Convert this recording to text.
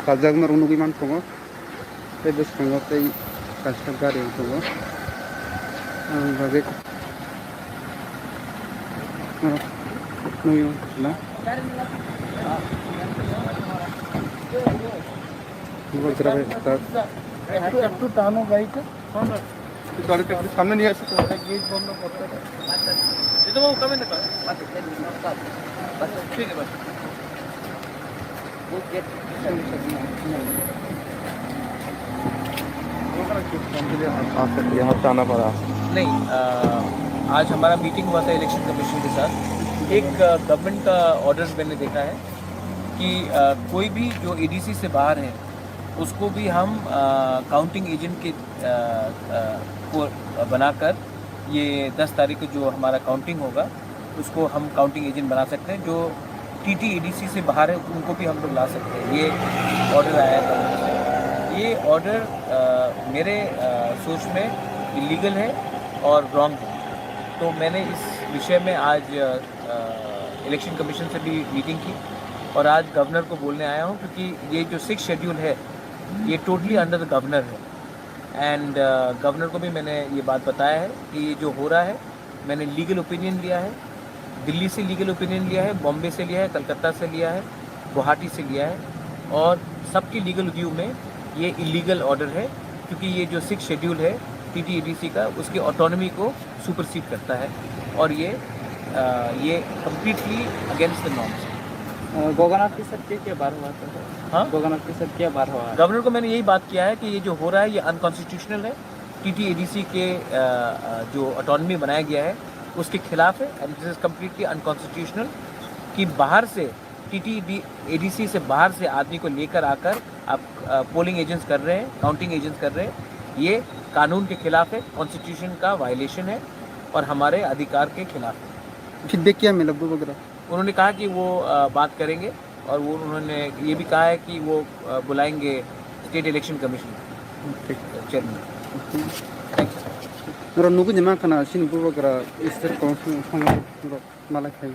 kajak nugi mantongo tei bwskango tei kaisa gari tongo bagui nugi na একটু টানো গাড়িটা গাড়িটা একটু সামনে নিয়ে আসো গেট বন্ধ করতে হবে। ये तो वो कमेंट कर ठीक है बस वो गेट यहाँ से आना पड़ा नहीं आज हमारा मीटिंग हुआ था इलेक्शन कमीशन के साथ। एक गवर्नमेंट का ऑर्डर मैंने देखा है कि कोई भी जो एडीसी से बाहर है उसको भी हम काउंटिंग एजेंट के को बनाकर ये 10 तारीख को जो हमारा काउंटिंग होगा उसको हम काउंटिंग एजेंट बना सकते हैं। जो टीटी एडीसी से बाहर है उनको भी हम लोग ला सकते हैं। ये ऑर्डर आया है गवर्नमेंट से। ये ऑर्डर मेरे सोच में इलीगल है और रॉन्ग है। तो मैंने इस विषय में आज इलेक्शन कमीशन से भी मीटिंग की और आज गवर्नर को बोलने आया हूँ, क्योंकि ये जो 6 शेड्यूल है ये टोटली अंडर द गवर्नर है। एंड गवर्नर को भी मैंने ये बात बताया है कि ये जो हो रहा है, मैंने लीगल ओपिनियन लिया है, दिल्ली से लीगल ओपिनियन लिया है, बॉम्बे से लिया है, कलकत्ता से लिया है, गुवाहाटी से लिया है और सबकी लीगल व्यू में ये इलीगल ऑर्डर है, क्योंकि ये जो 6 शेड्यूल है टीटीएडीसी का उसकी ऑटोनॉमी को सुपरसीड करता है और ये completely against the norms. Governor के साथ क्या बार हुआ था? हाँ, गवर्नर के साथ क्या बार हुआ? गवर्नर को मैंने यही बात किया है कि ये जो हो रहा है ये अनकॉन्स्टिट्यूशनल है। टीटीएडीसी के जो ऑटोनॉमी बनाया गया है उसके खिलाफ है and this is completely unconstitutional. कि बाहर से टीटीएडीसी से बाहर से आदमी को लेकर आकर आप पोलिंग एजेंट्स कर रहे हैं, काउंटिंग एजेंट्स कर रहे हैं, ये कानून के खिलाफ है, कॉन्स्टिट्यूशन का वायलेशन है और हमारे अधिकार के खिलाफ है। फीडबैक क्या मिला वगैरह? उन्होंने कहा कि वो बात करेंगे और वो उन्होंने ये भी कहा है कि वो बुलाएंगे state election commission chairman. Thank you. नोरा नुगु जमा खाना सिन वगैरह इस तरह कौन सा माला खाई